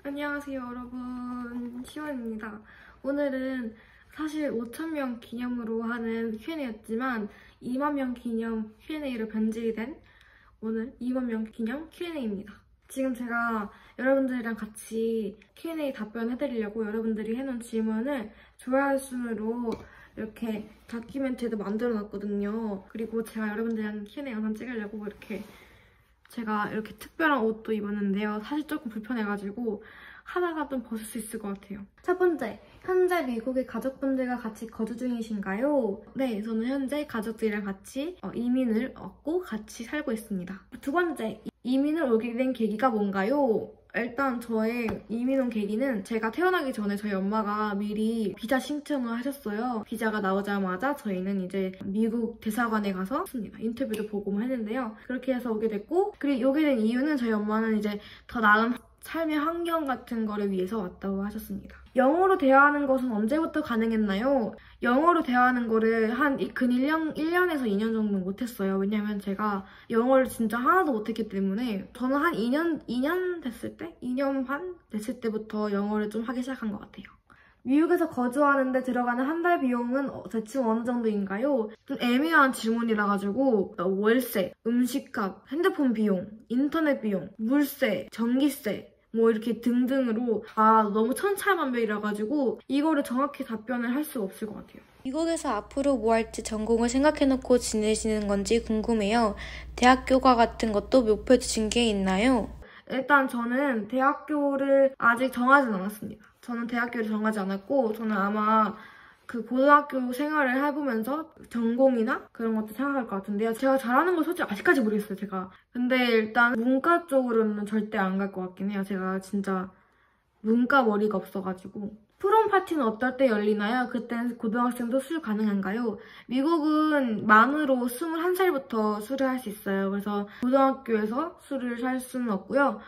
안녕하세요 여러분, 시원입니다. 오늘은 사실 5,000명 기념으로 하는 Q&A였지만 2만 명 기념 Q&A로 변질이 된 오늘 2만 명 기념 Q&A입니다. 지금 제가 여러분들이랑 같이 Q&A 답변해드리려고 여러분들이 해놓은 질문을 좋아요 순으로 이렇게 다큐멘터리도 만들어놨거든요. 그리고 제가 여러분들이랑 Q&A 영상 찍으려고 제가 이렇게 특별한 옷도 입었는데요. 사실 조금 불편해가지고 하다가 좀 벗을 수 있을 것 같아요. 첫 번째, 현재 미국의 가족분들과 같이 거주 중이신가요? 네, 저는 현재 가족들이랑 같이 이민을 왔고 같이 살고 있습니다. 두 번째, 이민을 오게 된 계기가 뭔가요? 일단 저의 이민 온 계기는 제가 태어나기 전에 저희 엄마가 미리 비자 신청을 하셨어요. 비자가 나오자마자 저희는 이제 미국 대사관에 가서 했습니다. 인터뷰도 보고 했는데요. 그렇게 해서 오게 됐고, 그리고 오게 된 이유는 저희 엄마는 이제 더 나은 삶의 환경 같은 거를 위해서 왔다고 하셨습니다. 영어로 대화하는 것은 언제부터 가능했나요? 영어로 대화하는 거를 근 1년에서 2년 정도 못했어요. 왜냐면 제가 영어를 진짜 하나도 못했기 때문에 저는 한 2년 됐을 때? 2년 반 됐을 때부터 영어를 좀 하기 시작한 것 같아요. 미국에서 거주하는데 들어가는 한 달 비용은 대충 어느 정도인가요? 좀 애매한 질문이라 가지고 월세, 음식값, 핸드폰 비용, 인터넷 비용, 물세, 전기세 뭐 이렇게 등등으로 다 너무 천차만별이라 가지고 이거를 정확히 답변을 할 수가 없을 것 같아요. 미국에서 앞으로 뭐 할지 전공을 생각해놓고 지내시는 건지 궁금해요. 대학교과 같은 것도 목표 두신 게 있나요? 일단 저는 대학교를 아직 정하진 않았습니다. 저는 대학교를 정하지 않았고 저는 아마 그 고등학교 생활을 해보면서 전공이나 그런 것도 생각할 것 같은데요. 제가 잘하는 건 솔직히 아직까지 모르겠어요, 제가. 근데 일단 문과 쪽으로는 절대 안 갈 것 같긴 해요. 제가 진짜 문과 머리가 없어가지고. 프롬 파티는 어떨 때 열리나요? 그땐 고등학생도 술 가능한가요? 미국은 만으로 21살부터 술을 할 수 있어요. 그래서 고등학교에서 술을 할 수는 없고요.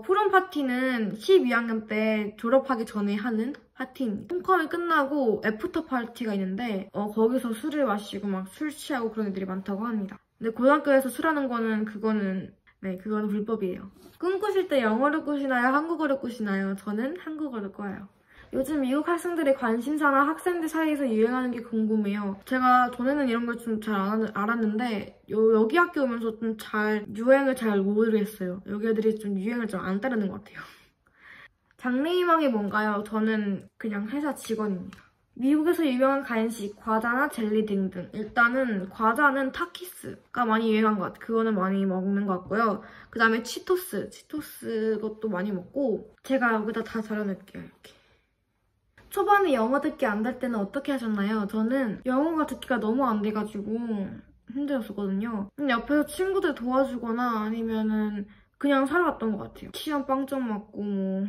프롬 파티는 12학년 때 졸업하기 전에 하는 파티입니다. 홈컴이 끝나고 애프터 파티가 있는데 거기서 술을 마시고 막 술 취하고 그런 애들이 많다고 합니다. 근데 고등학교에서 술하는 거는 그거는 불법이에요. 꿈꾸실 때 영어를 꾸시나요? 한국어를 꾸시나요? 저는 한국어를 꿔요. 요즘 미국 학생들의 관심사나 학생들 사이에서 유행하는 게 궁금해요. 제가 전에는 이런 걸 좀 잘 알았는데 여기 학교 오면서 좀 유행을 잘 모르겠어요. 여기 애들이 좀 유행을 좀 안 따르는 것 같아요. 장래희망이 뭔가요? 저는 그냥 회사 직원입니다. 미국에서 유명한 간식, 과자나 젤리 등등. 일단은 과자는 타키스가 많이 유행한 것 같아요. 그거는 많이 먹는 것 같고요. 그 다음에 치토스 것도 많이 먹고 제가 여기다 다 적어놓을게요, 이렇게. 초반에 영어 듣기 안 될 때는 어떻게 하셨나요? 저는 영어가 듣기가 너무 안 돼가지고 힘들었었거든요. 근데 옆에서 친구들 도와주거나 아니면은 그냥 살아갔던 것 같아요. 시험 빵점 맞고 뭐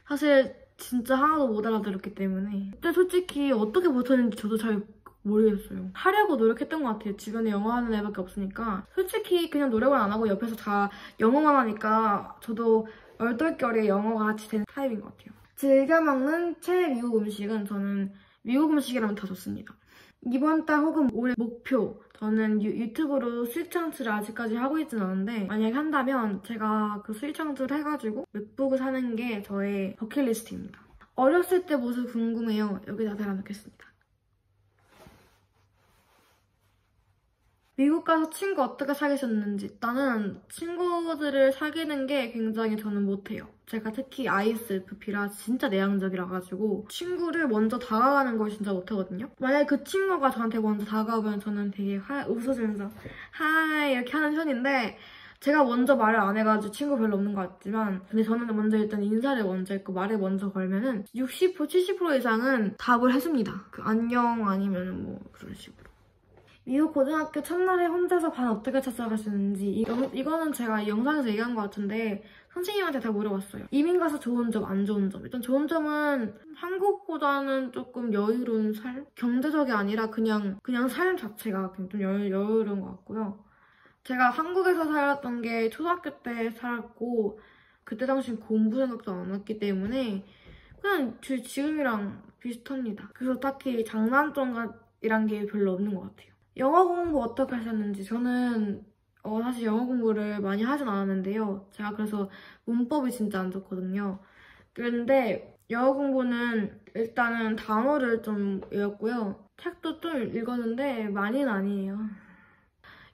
사실 진짜 하나도 못 알아들었기 때문에 그때 솔직히 어떻게 버텼는지 저도 잘 모르겠어요. 하려고 노력했던 것 같아요. 주변에 영어 하는 애밖에 없으니까. 솔직히 그냥 노력을 안 하고 옆에서 다 영어만 하니까 저도 얼떨결에 영어가 같이 되는 타입인 것 같아요. 즐겨 먹는 최애 미국 음식은 저는 미국 음식이라면 다 좋습니다. 이번 달 혹은 올해 목표, 저는 유튜브로 수익 창출을 아직까지 하고 있진 않은데 만약에 한다면 제가 그 수익 창출을 해가지고 맥북을 사는 게 저의 버킷리스트입니다. 어렸을 때 모습 궁금해요. 여기다 달아놓겠습니다. 미국 가서 친구 어떻게 사귀셨는지. 일단은 친구들을 사귀는 게 굉장히 저는 못해요. 제가 특히 ISFP라 진짜 내향적이라가지고 친구를 먼저 다가가는 걸 진짜 못하거든요. 만약에 그 친구가 저한테 먼저 다가오면 저는 되게 웃어주면서 하이 이렇게 하는 편인데 제가 먼저 말을 안 해가지고 친구 별로 없는 것 같지만 근데 저는 먼저 일단 인사를 먼저 했고 말을 먼저 걸면은 60%, 70% 이상은 답을 해줍니다. 그 안녕 아니면 뭐 그런 식으로. 미국 고등학교 첫날에 혼자서 반 어떻게 찾아가시는지 이거는 제가 영상에서 얘기한 것 같은데 선생님한테 다 물어봤어요. 이민 가서 좋은 점, 안 좋은 점. 일단 좋은 점은 한국보다는 조금 여유로운 삶? 경제적이 아니라 그냥 삶 자체가 좀 여유로운 것 같고요. 제가 한국에서 살았던 게 초등학교 때 살았고 그때 당시엔 공부 생각도 안 했기 때문에 그냥 지금이랑 비슷합니다. 그래서 딱히 장단점이란 게 별로 없는 것 같아요. 영어 공부 어떻게 하셨는지. 저는 사실 영어 공부를 많이 하진 않았는데요. 제가 그래서 문법이 진짜 안 좋거든요. 그런데 영어 공부는 일단은 단어를 좀 외웠고요. 책도 좀 읽었는데 많이는 아니에요.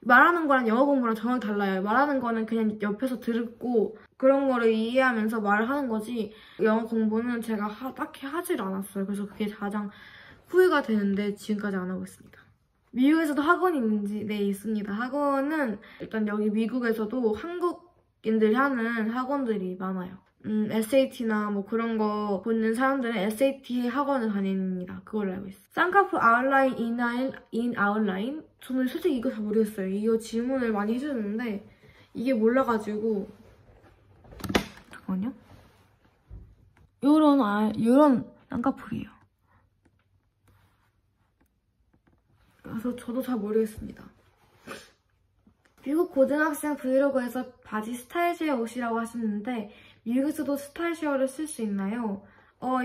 말하는 거랑 영어 공부랑 정확히 달라요. 말하는 거는 그냥 옆에서 듣고 그런 거를 이해하면서 말을 하는 거지, 영어 공부는 제가 딱히 하질 않았어요. 그래서 그게 가장 후회가 되는데 지금까지 안 하고 있습니다. 미국에서도 학원이 있는지? 네, 있습니다. 학원은 일단 여기 미국에서도 한국인들이 하는 학원들이 많아요. SAT나 뭐 그런 거 보는 사람들은 SAT 학원을 다닙니다. 그걸 알고 있어요. 쌍꺼풀 아웃라인, 인 아웃라인? 저는 솔직히 이거 잘 모르겠어요. 이거 질문을 많이 해주셨는데 이게 몰라가지고, 잠깐만요. 요런 쌍꺼풀이에요. 그래서 저도 잘 모르겠습니다. 미국 고등학생 브이로그에서 바지 스타일 쉐어 옷이라고 하셨는데 미국에서도 스타일 쉐어를 쓸 수 있나요?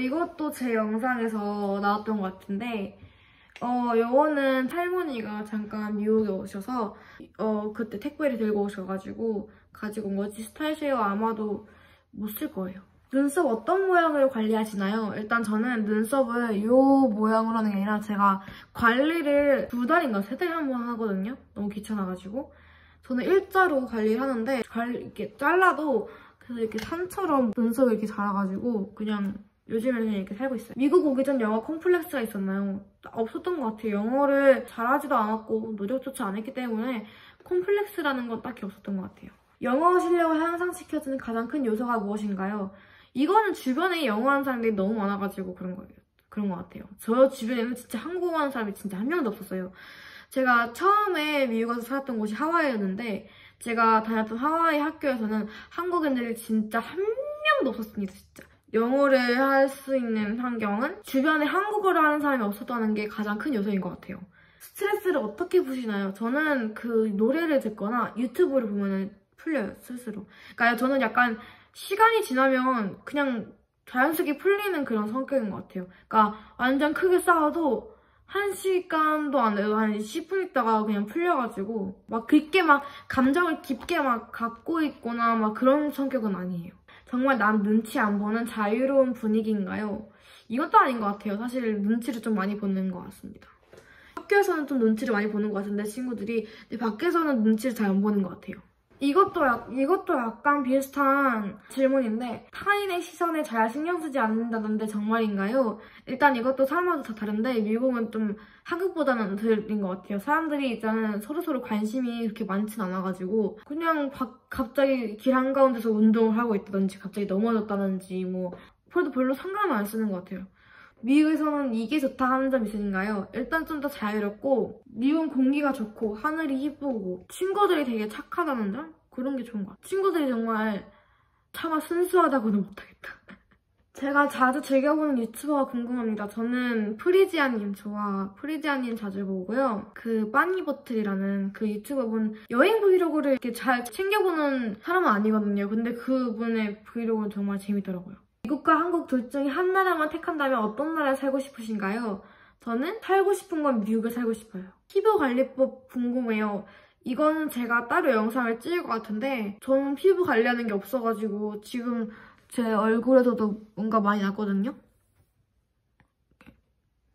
이것도 제 영상에서 나왔던 것 같은데 요거는 할머니가 잠깐 미국에 오셔서 그때 택배를 들고 오셔가지고 가지고 온 거지, 스타일 쉐어 아마도 못 쓸 거예요. 눈썹 어떤 모양으로 관리하시나요? 일단 저는 눈썹을 요 모양으로 하는 게 아니라 제가 관리를 2달인가 3달에 한 번 하거든요. 너무 귀찮아가지고. 저는 일자로 관리를 하는데 이렇게 잘라도 그래서 이렇게 산처럼 눈썹이 이렇게 자라가지고 그냥 요즘에는 그냥 이렇게 살고 있어요. 미국 오기 전 영어 콤플렉스가 있었나요? 없었던 것 같아요. 영어를 잘하지도 않았고 노력조차 안 했기 때문에 콤플렉스라는 건 딱히 없었던 것 같아요. 영어 실력을 향상시켜주는 가장 큰 요소가 무엇인가요? 이거는 주변에 영어하는 사람들이 너무 많아가지고 그런 것 같아요. 저 주변에는 진짜 한국어 하는 사람이 진짜 한 명도 없었어요. 제가 처음에 미국 와서 살았던 곳이 하와이였는데 제가 다녔던 하와이 학교에서는 한국인들이 진짜 한 명도 없었습니다. 진짜. 영어를 할 수 있는 환경은 주변에 한국어를 하는 사람이 없었다는 게 가장 큰 요소인 것 같아요. 스트레스를 어떻게 푸시나요? 저는 그 노래를 듣거나 유튜브를 보면 풀려요, 스스로. 그러니까 저는 약간 시간이 지나면 그냥 자연스럽게 풀리는 그런 성격인 것 같아요. 그러니까 완전 크게 싸워도 1시간도 안 돼도 한 10분 있다가 그냥 풀려가지고 막 그렇게 막 감정을 깊게 막 갖고 있거나 막 그런 성격은 아니에요. 정말 남 눈치 안 보는 자유로운 분위기인가요? 이것도 아닌 것 같아요. 사실 눈치를 좀 많이 보는 것 같습니다. 학교에서는 좀 눈치를 많이 보는 것 같은데 친구들이, 근데 밖에서는 눈치를 잘 안 보는 것 같아요. 이것도 약간 비슷한 질문인데, 타인의 시선에 잘 신경 쓰지 않는다던데 정말인가요? 일단 이것도 사람마다 다 다른데 미국은 좀 한국보다는 덜인 것 같아요. 사람들이 일단은 서로서로 관심이 그렇게 많진 않아가지고 그냥 갑자기 길 한가운데서 운동을 하고 있다든지 갑자기 넘어졌다든지 뭐 그래도 별로 상관을 안 쓰는 것 같아요. 미국에서는 이게 좋다 하는 점 있으신가요? 일단 좀 더 자유롭고 미국은 공기가 좋고 하늘이 이쁘고 친구들이 되게 착하다는 점? 그런 게 좋은 것 같아요. 친구들이 정말 차마 순수하다고는 못하겠다. 제가 자주 즐겨보는 유튜버가 궁금합니다. 저는 프리지아님 자주 보고요. 그 빠니보틀이라는 그 유튜버분 여행 브이로그를 이렇게 잘 챙겨보는 사람은 아니거든요. 근데 그분의 브이로그는 정말 재밌더라고요. 미국과 한국 둘 중에 한 나라만 택한다면 어떤 나라에 살고 싶으신가요? 저는 살고 싶은 건 미국에 살고 싶어요. 피부 관리법 궁금해요. 이거는 제가 따로 영상을 찍을 것 같은데 저는 피부 관리하는 게 없어가지고 지금 제 얼굴에서도 뭔가 많이 났거든요?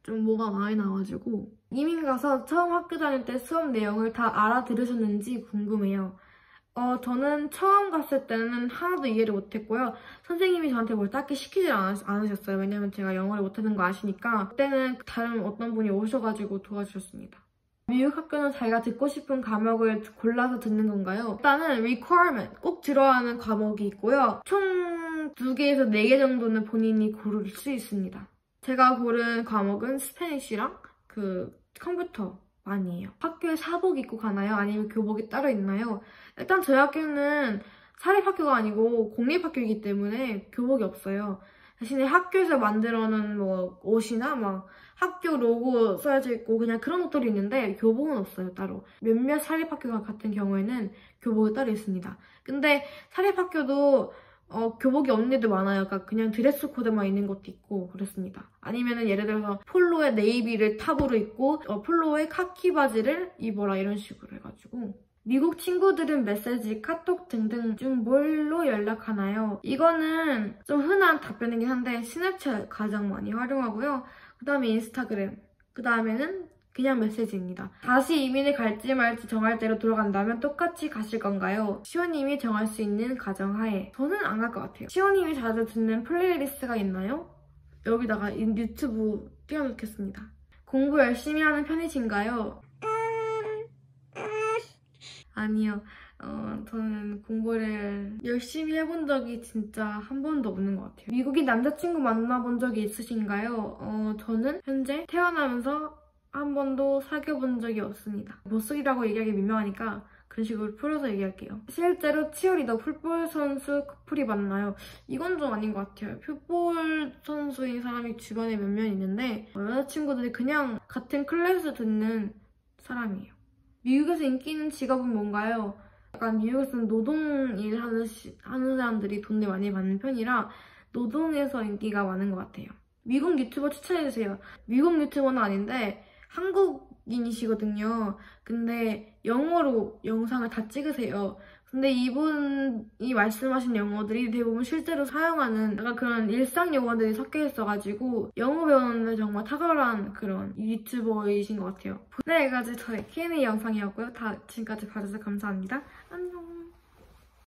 좀 뭐가 많이 나와가지고 이민 가서 처음 학교 다닐 때 수업 내용을 다 알아들으셨는지 궁금해요. 저는 처음 갔을 때는 하나도 이해를 못했고요. 선생님이 저한테 뭘 딱히 시키지 않으셨어요. 왜냐면 제가 영어를 못하는 거 아시니까 그때는 다른 어떤 분이 오셔가지고 도와주셨습니다. 미국 학교는 자기가 듣고 싶은 과목을 골라서 듣는 건가요? 일단은 requirement, 꼭 들어야 하는 과목이 있고요. 총 2개에서 4개 정도는 본인이 고를 수 있습니다. 제가 고른 과목은 스페니쉬랑 그 컴퓨터만이에요. 학교에 사복 입고 가나요? 아니면 교복이 따로 있나요? 일단 저희 학교는 사립학교가 아니고 공립학교이기 때문에 교복이 없어요. 대신에 학교에서 만들어놓은 뭐 옷이나 막 학교 로고 써져 있고 그냥 그런 옷들이 있는데 교복은 없어요, 따로. 몇몇 사립학교 같은 경우에는 교복이 따로 있습니다. 근데 사립학교도 교복이 없는 애도 많아요. 그러니까 그냥 드레스 코드만 있는 것도 있고 그렇습니다. 아니면은 예를 들어서 폴로에 네이비를 탑으로 입고 폴로에 카키 바지를 입어라 이런 식으로 해가지고 미국 친구들은 메시지, 카톡 등등 중 뭘로 연락하나요? 이거는 좀 흔한 답변이긴 한데 스냅챗 가장 많이 활용하고요. 그 다음에 인스타그램, 그 다음에는 그냥 메시지입니다. 다시 이민을 갈지 말지 정할 대로 돌아간다면 똑같이 가실 건가요? 시호님이 정할 수 있는 가정하에. 저는 안 갈 것 같아요. 시호님이 자주 듣는 플레이리스트가 있나요? 여기다가 유튜브 띄워놓겠습니다. 공부 열심히 하는 편이신가요? 아니요. 저는 공부를 열심히 해본 적이 진짜 한 번도 없는 것 같아요. 미국인 남자친구 만나본 적이 있으신가요? 저는 현재 태어나면서 한 번도 사귀어본 적이 없습니다. 못쓰기라고 얘기하기 민망하니까 그런 식으로 풀어서 얘기할게요. 실제로 치어리더 풋볼 선수 커플이 맞나요? 이건 좀 아닌 것 같아요. 풋볼 선수인 사람이 주변에 몇 명 있는데 여자친구들이 그냥 같은 클래스 듣는 사람이에요. 미국에서 인기 있는 직업은 뭔가요? 약간 미국에서는 노동일 하는 사람들이 돈을 많이 받는 편이라 노동에서 인기가 많은 것 같아요. 미국 유튜버 추천해주세요. 미국 유튜버는 아닌데 한국인이시거든요. 근데 영어로 영상을 다 찍으세요. 근데 이분이 말씀하신 영어들이 대부분 실제로 사용하는 약간 그런 일상 용어들이 섞여 있어가지고 영어 배우는데 정말 탁월한 그런 유튜버이신 것 같아요. 네, 여기까지 저의 Q&A 영상이었고요. 지금까지 봐주셔서 감사합니다. 안녕.